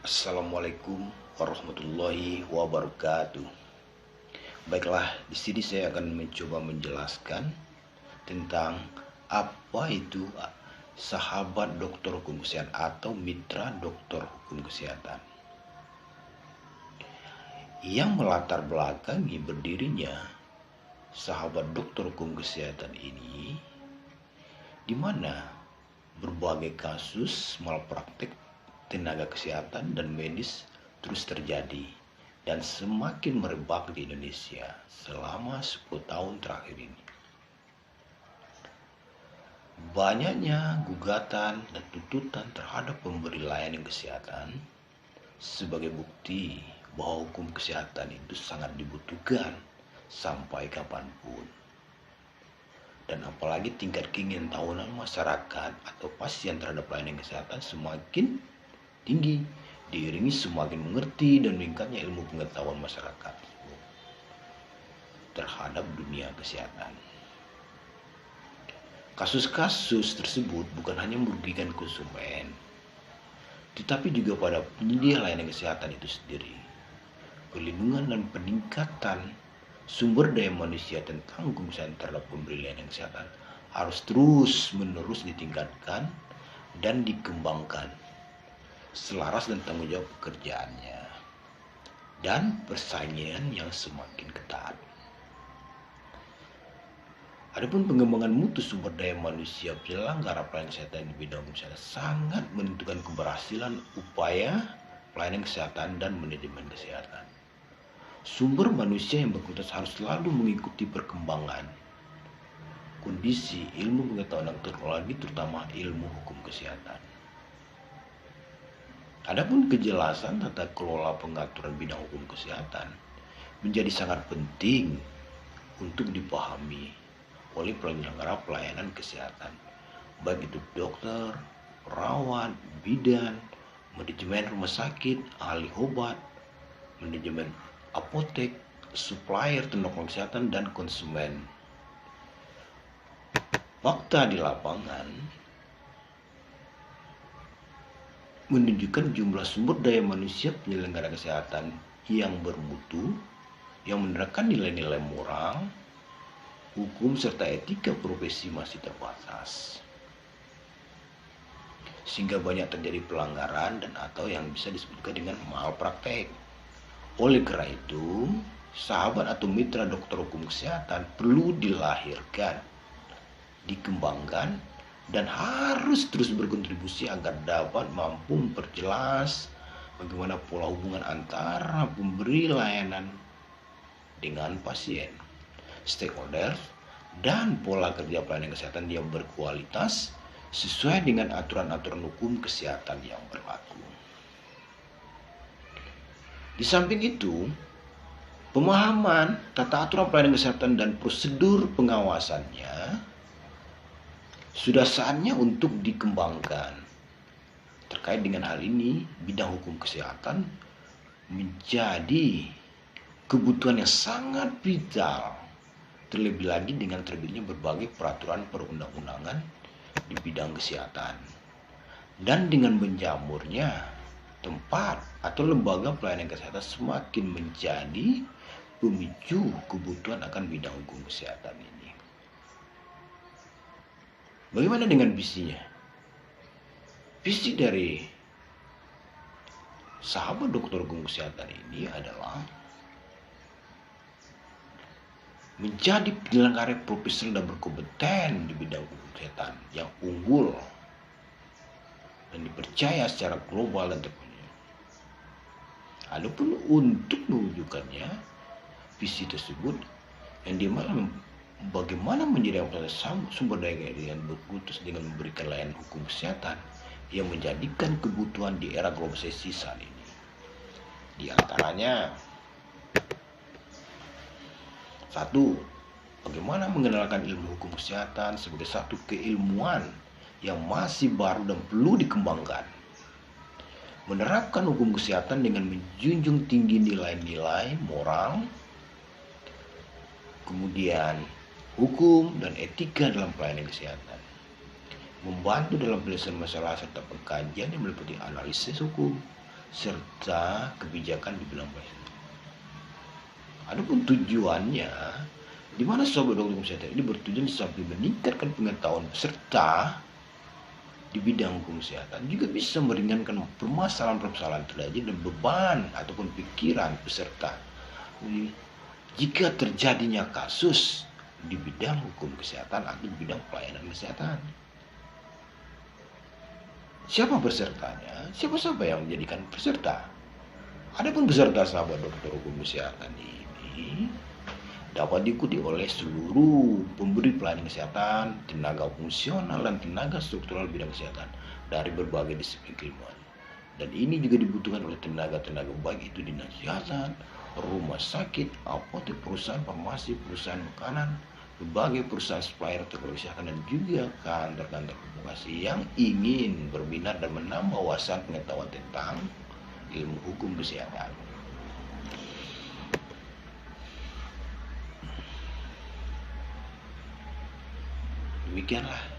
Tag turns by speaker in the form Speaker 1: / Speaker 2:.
Speaker 1: Assalamualaikum warahmatullahi wabarakatuh. Baiklah, di sini saya akan mencoba menjelaskan tentang apa itu sahabat dokter hukum kesehatan atau mitra dokter hukum kesehatan. Yang melatar belakangi berdirinya sahabat dokter hukum kesehatan ini, di mana berbagai kasus malpraktek tenaga kesehatan dan medis terus terjadi dan semakin merebak di Indonesia selama 10 tahun terakhir ini. Banyaknya gugatan dan tuntutan terhadap pemberi layanan kesehatan sebagai bukti bahwa hukum kesehatan itu sangat dibutuhkan sampai kapanpun. Dan apalagi tingkat keingintahuan masyarakat atau pasien terhadap layanan kesehatan semakin tinggi, diiringi semakin mengerti dan meningkatnya ilmu pengetahuan masyarakat terhadap dunia kesehatan. Kasus-kasus tersebut bukan hanya merugikan konsumen, tetapi juga pada penyedia layanan kesehatan itu sendiri. Perlindungan dan peningkatan sumber daya manusia tentang hukum kesehatan terhadap pemberi layanan kesehatan harus terus-menerus ditingkatkan dan dikembangkan selaras dan tanggung jawab pekerjaannya dan persaingan yang semakin ketat. Adapun pengembangan mutu sumber daya manusia penyelenggara pelayanan kesehatan di bidang kesehatan sangat menentukan keberhasilan upaya pelayanan kesehatan dan manajemen kesehatan. Sumber manusia yang berkualitas harus selalu mengikuti perkembangan kondisi ilmu pengetahuan dan teknologi, terutama ilmu hukum kesehatan. Adapun kejelasan tata kelola pengaturan bidang hukum kesehatan menjadi sangat penting untuk dipahami oleh penyelenggara pelayanan kesehatan, baik itu dokter, perawat, bidan, manajemen rumah sakit, ahli obat, manajemen apotek, supplier tenaga kesehatan, dan konsumen. Fakta di lapangan menunjukkan jumlah sumber daya manusia penyelenggara kesehatan yang bermutu, yang menerapkan nilai-nilai moral, hukum, serta etika profesi masih terbatas. Sehingga banyak terjadi pelanggaran dan atau yang bisa disebutkan dengan malpraktek. Oleh karena itu, sahabat atau mitra dokter hukum kesehatan perlu dilahirkan, dikembangkan, dan harus terus berkontribusi agar dapat mampu memperjelas bagaimana pola hubungan antara pemberi layanan dengan pasien, stakeholder, dan pola kerja pelayanan kesehatan yang berkualitas sesuai dengan aturan-aturan hukum kesehatan yang berlaku. Di samping itu, pemahaman tata aturan pelayanan kesehatan dan prosedur pengawasannya sudah saatnya untuk dikembangkan. Terkait dengan hal ini, bidang hukum kesehatan menjadi kebutuhan yang sangat vital, terlebih lagi dengan terbitnya berbagai peraturan perundang-undangan di bidang kesehatan dan dengan menjamurnya tempat atau lembaga pelayanan kesehatan semakin menjadi pemicu kebutuhan akan bidang hukum kesehatan ini. Bagaimana dengan visinya? Visi dari sahabat dokter hukum kesehatan ini adalah menjadi penyelenggara profesional dan berkompeten di bidang hukum kesehatan yang unggul dan dipercaya secara global dan terpenuhi. Adapun untuk mewujudkannya visi tersebut yang dimana bagaimana menjadi sumber daya yang berkualitas dengan memberikan layanan hukum kesehatan yang menjadikan kebutuhan di era globalisasi saat ini. Di antaranya, satu, bagaimana mengenalkan ilmu hukum kesehatan sebagai satu keilmuan yang masih baru dan perlu dikembangkan. Menerapkan hukum kesehatan dengan menjunjung tinggi nilai-nilai moral, kemudian hukum dan etika dalam pelayanan kesehatan. Membantu dalam penyelesaian masalah serta pengkajian yang meliputi analisis hukum, serta kebijakan di bidang pelayanan. Adapun tujuannya, di mana sobat dokter kesehatan ini bertujuan sampai meningkatkan pengetahuan peserta di bidang hukum kesehatan, juga bisa meringankan permasalahan-permasalahan terjadi dan beban ataupun pikiran peserta. Jadi, jika terjadinya kasus di bidang hukum kesehatan atau di bidang pelayanan kesehatan, siapa pesertanya? Siapa yang menjadikan peserta? Adapun peserta sahabat dokter hukum kesehatan ini dapat diikuti oleh seluruh pemberi pelayanan kesehatan, tenaga fungsional dan tenaga struktural bidang kesehatan dari berbagai disiplin keilmuan. Dan ini juga dibutuhkan oleh tenaga-tenaga baik itu dinas kesehatan, rumah sakit, apotek, perusahaan farmasi, perusahaan makanan, berbagai perusahaan supplier teknologi kesehatan, dan juga kantor-kantor advokasi yang ingin berminat dan menambah wawasan pengetahuan tentang ilmu hukum kesehatan. Demikianlah